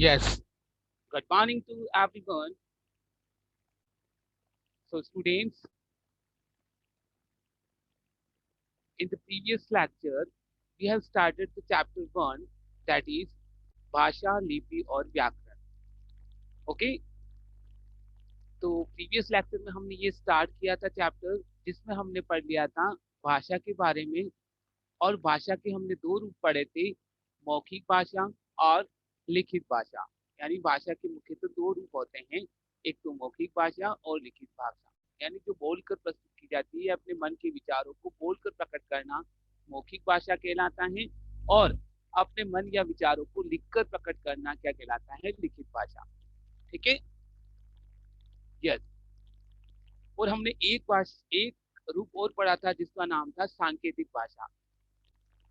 Yes. Good morning to everyone. So, students, in the previous lecture, we have started the chapter 1, that is भाषा, लिपि और व्याकरण. Okay. तो previous lecture में हमने ये स्टार्ट किया था चैप्टर, जिसमें हमने पढ़ लिया था भाषा के बारे में. और भाषा के हमने दो रूप पढ़े थे, मौखिक भाषा और लिखित भाषा. यानी भाषा के मुख्यतः दो रूप होते हैं, एक तो मौखिक भाषा और लिखित भाषा. यानी जो बोलकर प्रस्तुत की जाती है, अपने मन के विचारों को बोलकर प्रकट करना मौखिक भाषा कहलाता है. और अपने मन या विचारों को लिखकर प्रकट करना क्या कहलाता है, लिखित भाषा. ठीक है. यस. और हमने एक रूप और पढ़ा था जिसका नाम था सांकेतिक भाषा,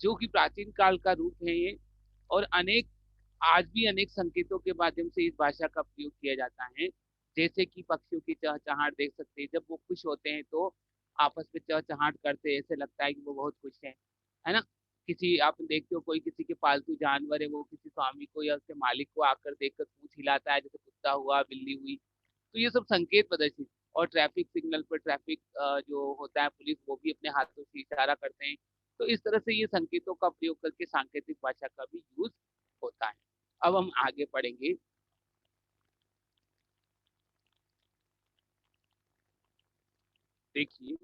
जो कि प्राचीन काल का रूप है ये. और अनेक आज भी अनेक संकेतों के माध्यम से इस भाषा का प्रयोग किया जाता है. जैसे कि पक्षियों की चहचहाट देख सकते हैं, जब वो खुश होते हैं तो आपस में चहचहाट करते हैं, ऐसे लगता है कि वो बहुत खुश है ना. किसी आप देखते हो, कोई किसी के पालतू जानवर है, वो किसी स्वामी को या उसके मालिक को आकर देखकर पूंछ हिलाता है, जैसे कुत्ता हुआ, बिल्ली हुई. तो ये सब संकेत प्रदर्शित. और ट्रैफिक सिग्नल पर ट्रैफिक जो होता है, पुलिस वो भी अपने हाथों से इशारा करते हैं. तो इस तरह से ये संकेतों का प्रयोग करके सांकेतिक भाषा का भी यूज होता है. अब हम आगे पढ़ेंगे. देखिए,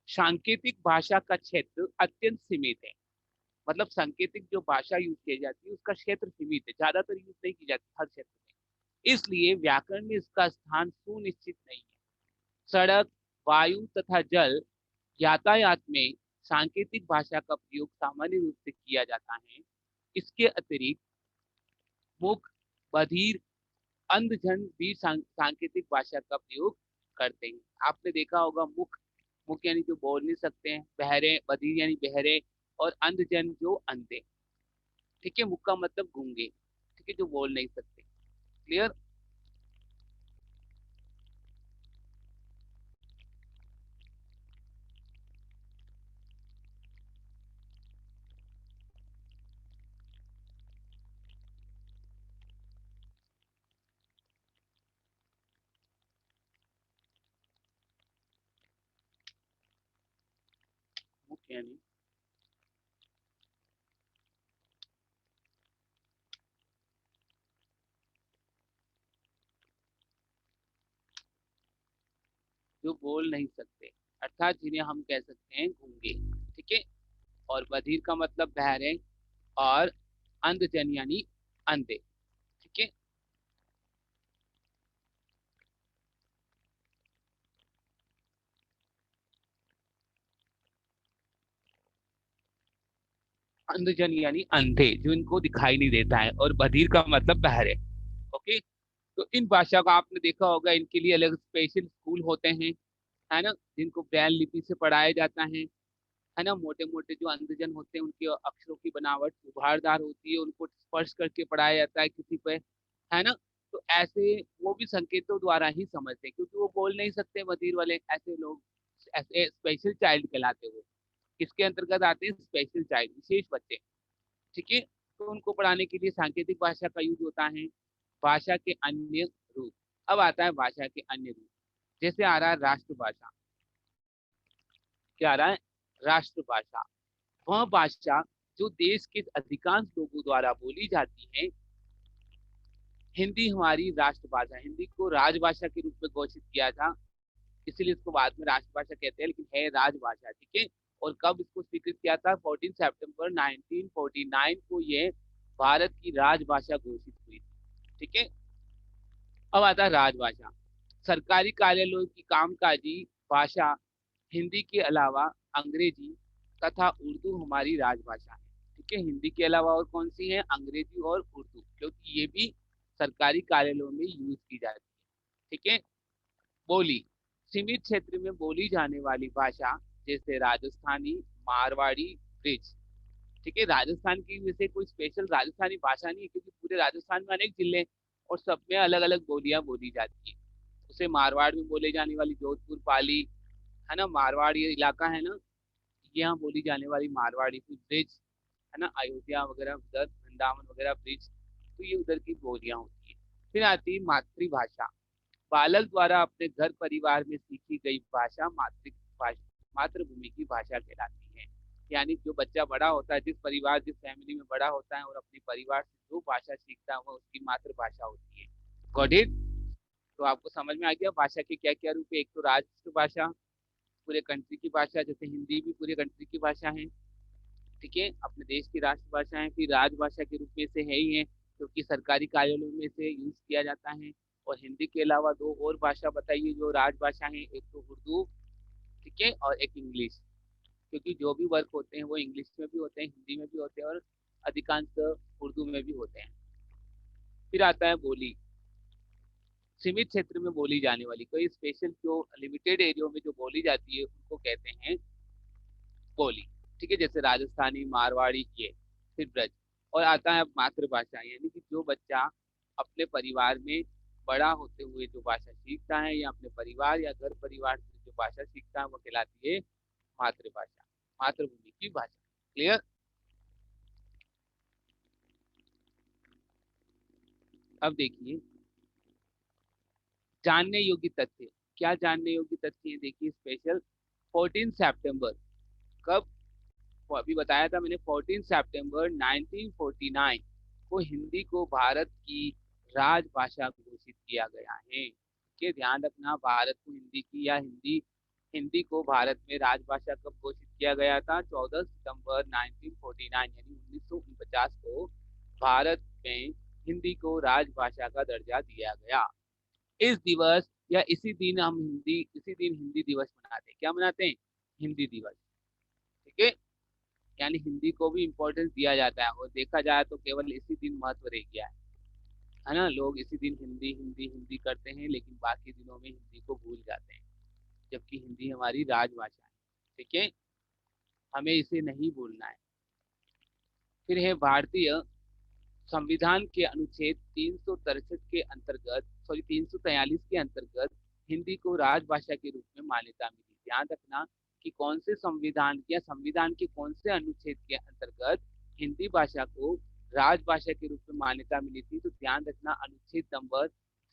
सांकेतिक भाषा का क्षेत्र अत्यंत सीमित है. मतलब सांकेतिक जो भाषा यूज की जाती है उसका क्षेत्र सीमित है, ज्यादातर यूज नहीं की जाती हर क्षेत्र में. इसलिए व्याकरण में इसका स्थान सुनिश्चित नहीं है. सड़क, वायु तथा जल यातायात में सांकेतिक भाषा का प्रयोग सामान्य रूप से किया जाता है. इसके अतिरिक्त मुख, बधिर, अंधजन भी सांकेतिक भाषा का प्रयोग करते हैं. आपने देखा होगा, मुख मुख यानी जो बोल नहीं सकते हैं, बहरे, बधिर यानी बहरे, और अंधजन जो अंधे. ठीक है. मुख का मतलब गूंगे. ठीक है, जो बोल नहीं सकते. क्लियर. मुख यानी जो बोल नहीं सकते, अर्थात जिन्हें हम कह सकते हैं गूंगे. ठीक है. और बधिर का मतलब बहरे, और अंधजन यानी अंधे. ठीक है. अंधजन यानी अंधे, जो इनको दिखाई नहीं देता है, और बधिर का मतलब बहरे. ओके. तो इन भाषा को आपने देखा होगा, इनके लिए अलग स्पेशल स्कूल होते हैं, है ना, जिनको ब्रेल लिपि से पढ़ाया जाता है ना. मोटे मोटे जो अंधजन होते हैं, उनके अक्षरों की बनावट उभारदार होती है, उनको स्पर्श करके पढ़ाया जाता है किसी पे, है ना. तो ऐसे वो भी संकेतों द्वारा ही समझते हैं, क्योंकि वो बोल नहीं सकते बधिर वाले. ऐसे लोग ऐसे स्पेशल चाइल्ड कहलाते हैं. वो किसके अंतर्गत आते हैं, स्पेशल चाइल्ड, विशेष बच्चे. ठीक है. तो उनको पढ़ाने के लिए सांकेतिक भाषा का यूज होता है. भाषा के अन्य रूप. अब आता है भाषा के अन्य रूप. जैसे आ रहा है राष्ट्रभाषा. क्या आ रहा है, राष्ट्रभाषा. वह भाषा जो देश के अधिकांश लोगों द्वारा बोली जाती है. हिंदी हमारी राष्ट्रभाषा. हिंदी को राजभाषा के रूप में घोषित किया था, इसीलिए इसको बाद में राष्ट्रभाषा कहते हैं, लेकिन है राजभाषा. ठीक है. और कब इसको स्वीकृत किया था, 14 सितंबर 1949 को ये भारत की राजभाषा घोषित हुई. ठीक है. अब आता है राजभाषा. सरकारी कार्यालयों की कामकाजी भाषा हिंदी के अलावा अंग्रेजी तथा उर्दू हमारी राजभाषा है. ठीक है. हिंदी के अलावा और कौन सी है, अंग्रेजी और उर्दू, क्योंकि ये भी सरकारी कार्यालयों में यूज की जाती है. ठीक है. बोली. सीमित क्षेत्र में बोली जाने वाली भाषा, जैसे राजस्थानी, मारवाड़ी, ब्रिज. ठीक है. राजस्थान की वैसे कोई स्पेशल राजस्थानी भाषा नहीं है, क्योंकि पूरे राजस्थान में अनेक जिले हैं, और सब में अलग अलग बोलियां बोली जाती है. उसे मारवाड़ में बोले जाने वाली जोधपुर पाली, है ना, मारवाड़ ये इलाका है ना, ये यहाँ बोली जाने वाली मारवाड़ी, फिर ब्रिज, है ना, अयोध्या वगैरह उधर, वृंदावन वगैरह ब्रिज, तो ये उधर की बोलियां होती है। फिर आती है मातृभाषा। बालक द्वारा अपने घर परिवार में सीखी गई भाषा मातृभाषा, मातृभूमि की भाषा कहलाती है। यानी जो बच्चा बड़ा होता है, जिस परिवार जिस फैमिली में बड़ा होता है और अपने परिवार से जो भाषा सीखता है वो उसकी मातृभाषा होती है। Got it? तो आपको समझ में आ गया भाषा के क्या क्या रूप है। एक तो राष्ट्रभाषा, पूरे कंट्री की भाषा, जैसे हिंदी भी पूरे कंट्री की भाषा है, ठीक है, अपने देश की राष्ट्रभाषा है। फिर राजभाषा के रूप में से है ही है, क्योंकि सरकारी कार्यालयों में से यूज किया जाता है। और हिंदी के अलावा दो और भाषा बताइए जो राजभाषा है, एक तो उर्दू, ठीक है, और एक इंग्लिश, क्योंकि जो भी वर्क होते हैं वो इंग्लिश में भी होते हैं, हिंदी में भी होते हैं, और अधिकांश उर्दू में भी होते हैं। फिर आता है बोली। सीमित क्षेत्र में बोली जाने वाली, कोई स्पेशल जो लिमिटेड एरिया में जो बोली जाती है उनको कहते हैं बोली, ठीक है, जैसे राजस्थानी, मारवाड़ी ये। फिर ब्रज। और आता है अब मातृभाषा, यानी कि जो बच्चा अपने परिवार में बड़ा होते हुए जो भाषा सीखता है, या अपने परिवार या घर परिवार से जो भाषा सीखता है वो कहलाती है मातृभाषा, मातृभूमि की भाषा। क्लियर? अब देखिए जानने योग्य तथ्य। क्या जानने योग्य तथ्य है? देखिए स्पेशल 14 सितंबर, कब? वो अभी बताया था मैंने, 14 सितंबर 1949 को हिंदी को भारत की राजभाषा घोषित किया गया है। के ध्यान रखना, भारत को हिंदी की या हिंदी हिंदी को भारत में राजभाषा कब घोषित किया गया था? 14 सितंबर 1949, यानी 1949 को भारत में हिंदी को राजभाषा का दर्जा दिया गया। इस दिवस या इसी दिन हिंदी दिवस मनाते हैं। क्या मनाते हैं? हिंदी दिवस, ठीक है। यानी हिंदी को भी इम्पोर्टेंस दिया जाता है, और देखा जाए तो केवल इसी दिन महत्व रह गया है ना। लोग इसी दिन हिंदी हिंदी हिंदी करते हैं, लेकिन बाकी दिनों में हिंदी को भूल जाते हैं, जबकि हिंदी हमारी राजभाषा है, ठीक है, हमें इसे नहीं भूलना है। फिर है भारतीय संविधान के अनुच्छेद 363 के अंतर्गत, सॉरी 343 के अंतर्गत हिंदी को राजभाषा के रूप में मान्यता मिली। ध्यान रखना कि कौन से संविधान या संविधान के कौन से अनुच्छेद के अंतर्गत हिंदी भाषा को राजभाषा के रूप में मान्यता मिली थी। तो ध्यान रखना अनुच्छेद नंबर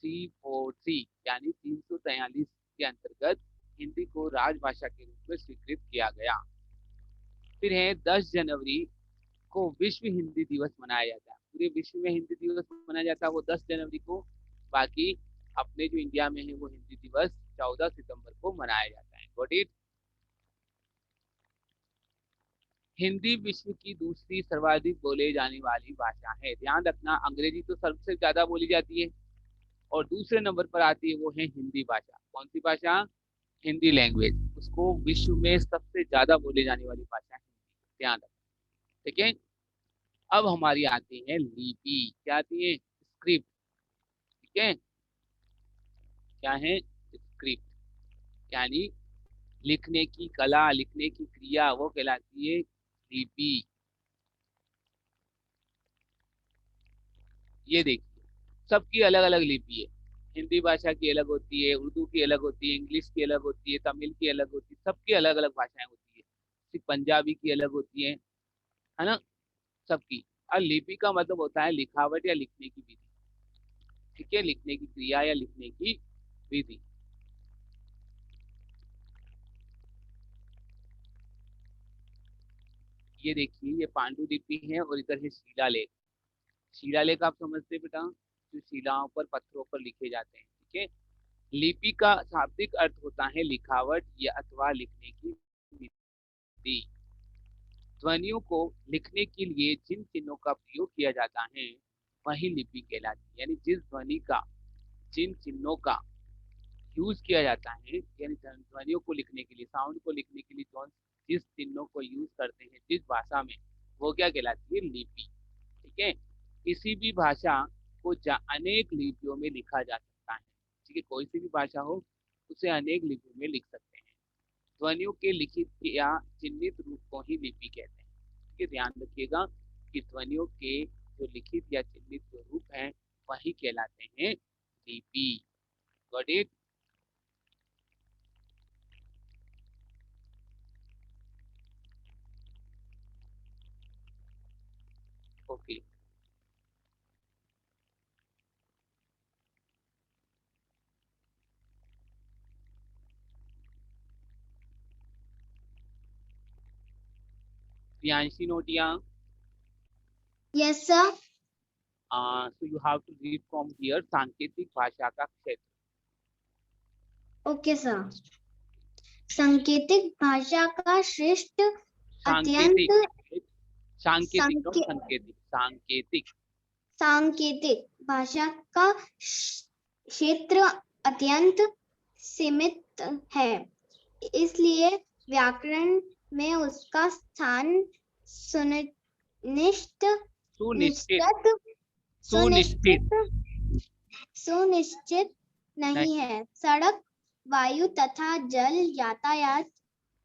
343, यानी 343 के अंतर्गत हिंदी को राजभाषा के रूप में स्वीकृत किया गया। फिर है 10 जनवरी को विश्व हिंदी दिवस मनाया जाता है। पूरे विश्व में हिंदी दिवस मनाया जाता है वो 10 जनवरी को। बाकी अपने जो इंडिया में है वो हिंदी दिवस 14 सितंबर को मनाया जाता है। Got it? हिंदी विश्व की दूसरी सर्वाधिक बोले जाने वाली भाषा है। ध्यान रखना, अंग्रेजी तो सबसे ज्यादा बोली जाती है, और दूसरे नंबर पर आती है वो है हिंदी भाषा। कौन सी भाषा? हिंदी लैंग्वेज, उसको विश्व में सबसे ज्यादा बोले जाने वाली भाषा है हिंदी। ध्यान रखना, ठीक है। अब हमारी आती है लिपि। क्या आती है? स्क्रिप्ट, ठीक है। क्या है? स्क्रिप्ट, यानी लिखने की कला, लिखने की क्रिया, वो कहलाती है लिपि। ये देखिए, सबकी अलग अलग लिपि है। हिंदी भाषा की अलग होती है, उर्दू की अलग होती है, इंग्लिश की अलग होती है, तमिल की अलग होती है, सबकी अलग अलग भाषाएं होती है। सिर्फ पंजाबी की अलग होती है ना, सबकी। और लिपि का मतलब होता है लिखावट या लिखने की विधि, ठीक है, लिखने की क्रिया या लिखने की विधि। ये देखिए, ये पांडुलिपि है, और इधर है शिलालेख। शिलालेख आप समझते हैं बेटा, जो शिलाओं पर, पत्थरों पर लिखे जाते हैं, ठीक है। लिपि का शाब्दिक अर्थ होता है लिखावट या अथवा लिखने की विधि। ध्वनियों को लिखने के लिए जिन चिन्हों का प्रयोग किया जाता है वही लिपि कहलाती है। यानी जिस ध्वनि का, जिन चिन्हों का यूज किया जाता है, यानी ध्वनियों को लिखने के लिए, साउंड को लिखने के लिए कौन जिस चिन्हों को यूज करते हैं जिस भाषा में, वो क्या कहलाती है? लिपि, ठीक है। किसी भी भाषा को अनेक लिपियों में लिखा जा सकता है, ठीक है, कोई सी भी भाषा हो उसे अनेक लिपियों में लिख सकते हैं। ध्वनियों के लिखित या चिन्हित रूप को ही लिपि कहते हैं, ठीक है। ध्यान रखिएगा कि ध्वनियों के जो लिखित या चिन्हित जो रूप हैं वही कहलाते हैं लिपि। Got it? Okay, Priyanshi Notiya, yes sir. So you have to read from here सांकेतिक भाषा का क्षेत्र। Okay sir. सांकेतिक भाषा का श्रेष्ठ अत्यंत सांकेतिक, सांकेतिक नॉट सांके, सांकेतिक, सांकेतिक। सांकेतिक भाषा का क्षेत्र अत्यंत सीमित है, इसलिए व्याकरण में उसका स्थान सुनिश्चित सुनिश्चित, सुनिश्चित सुनिश्चित सुनिश्चित नहीं है। सड़क, वायु तथा जल यातायात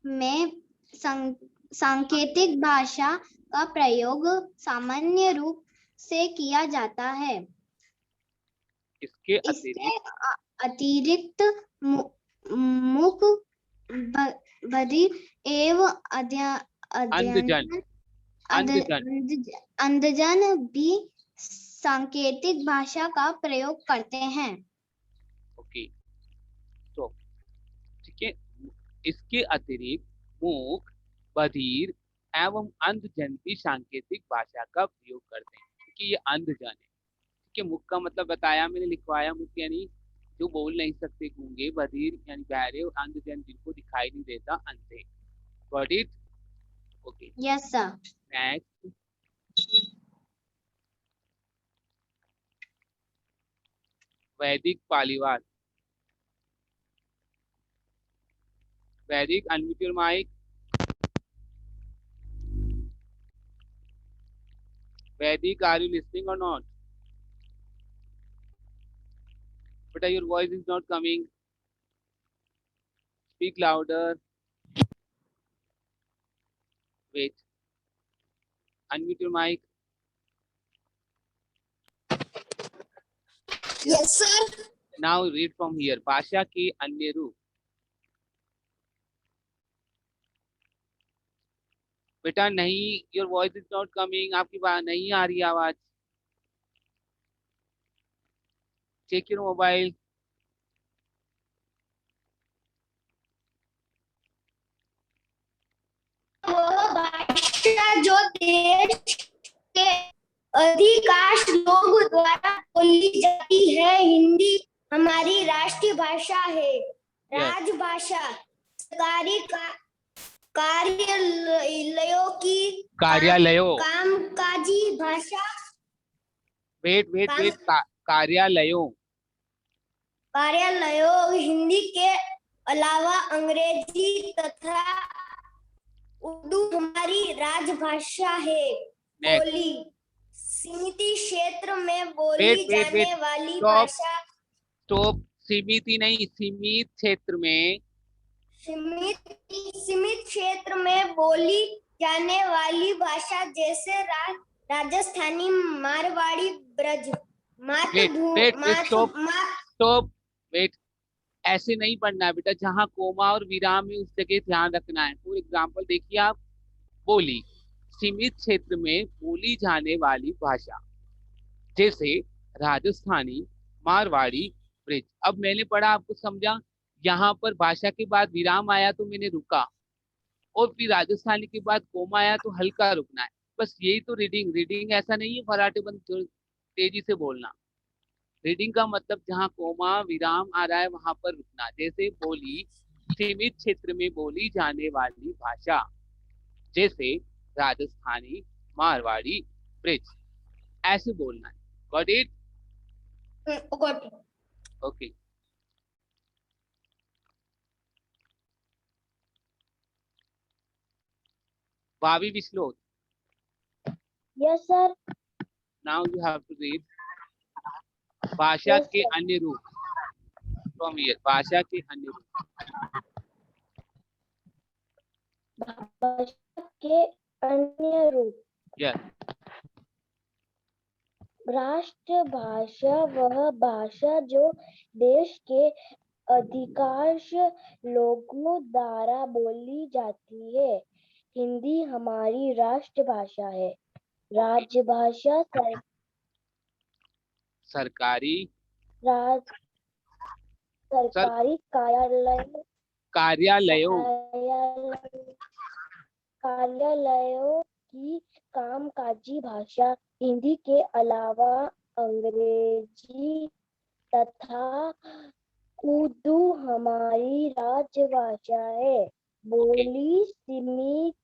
में सांकेतिक भाषा का प्रयोग सामान्य रूप से किया जाता है। इसके इसके अतिरिक्त अतिरिक्त मुख बधिर एवं अंधजन, अंधजन, अंधजन भी सांकेतिक भाषा का प्रयोग करते हैं। ओके, तो ठीक है, इसके अतिरिक्त मूक, बधिर एवं अंधजन भी सांकेतिक भाषा का प्रयोग करते हैं, क्योंकि ये अंधजन है। ठीक है, मुख का मतलब बताया मैंने, लिखवाया। मुख यानी जो बोल नहीं सकते, गूंगे, बधिर यानी बहरे, और अंधजन जिनको दिखाई नहीं देता, अंधे। Got it? Okay, yes sir. Next, वैदिक पालीवाद। वैदिक, अनम्यूट योर माइक। वैदिक, आर यू लिसनिंग और not? But your voice is not coming. Speak louder. Wait. Unmute your mic. Yes, sir. Now read from here. भाषा के अन्य रूप। बेटा नहीं, your voice is not coming. आपकी बात नहीं आ रही आवाज। Check your mobile. वो भाषा जो देश के अधिकांश लोग द्वारा बोली जाती है। हिंदी हमारी राष्ट्रीय भाषा है। राजभाषा सरकारी कार्यालयों की कामकाजी भाषा। वेट कार्यालयों हिंदी के अलावा अंग्रेजी तथा उर्दू हमारी राजभाषा है। बोली सीमित क्षेत्र में बोली जाने वाली भाषा। स्टॉप, सीमित ही नहीं, सीमित क्षेत्र में, सीमित क्षेत्र में बोली जाने वाली भाषा जैसे राजस्थानी, मारवाड़ी, ब्रज, स्टॉप, वेट। ऐसे नहीं पढ़ना है बेटा, जहाँ कोमा और विराम है उस जगह ध्यान रखना है। फॉर एग्जाम्पल देखिए आप, बोली सीमित क्षेत्र में बोली जाने वाली भाषा जैसे राजस्थानी, मारवाड़ी, ब्रिज। अब मैंने पढ़ा, आपको समझा? यहाँ पर भाषा के बाद विराम आया तो मैंने रुका, और फिर राजस्थानी के बाद कोमा आया तो हल्का रुकना है। बस यही तो रीडिंग ऐसा नहीं है फराटे बंद तेजी से बोलना। रीडिंग का मतलब जहाँ कोमा विराम आ रहा है वहां पर रुकना। जैसे बोली सीमित क्षेत्र में बोली जाने वाली भाषा जैसे राजस्थानी, मारवाड़ी, ब्रिज, ऐसे बोलना है। Got it? Okay, Bhavi Vishlok. Yes sir. Now you have to read भाषा के अन्य रूप फ्रॉम हियर। भाषा के अन्य रूप। भाषा के अन्य रूप। यस। राष्ट्रभाषा वह भाषा जो देश के अधिकांश लोगों द्वारा बोली जाती है। हिंदी हमारी राष्ट्रभाषा है। राजभाषा सरकारी सरकारी कार्यालयों कार्यालयों की कामकाजी भाषा हिंदी के अलावा अंग्रेजी तथा उर्दू हमारी राजभाषा है। बोली सीमित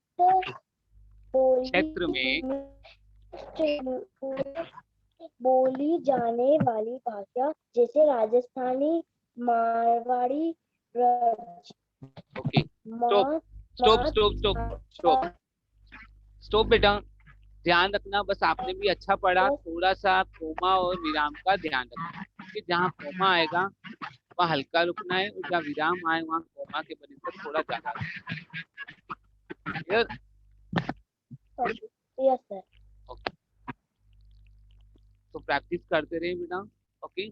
क्षेत्र में बोली जाने वाली भाषा जैसे राजस्थानी, मारवाड़ी, ओके स्टॉप बेटा, ध्यान रखना। बस आपने भी अच्छा पढ़ा, थोड़ा सा कोमा और विराम का ध्यान रखना कि जहाँ कोमा आएगा वहाँ हल्का रुकना है, और जहाँ विराम आए वहाँ कोमा के बनिस्पत थोड़ा ज्यादा। Yes sir. तो प्रैक्टिस करते रहे बेटा। ओके।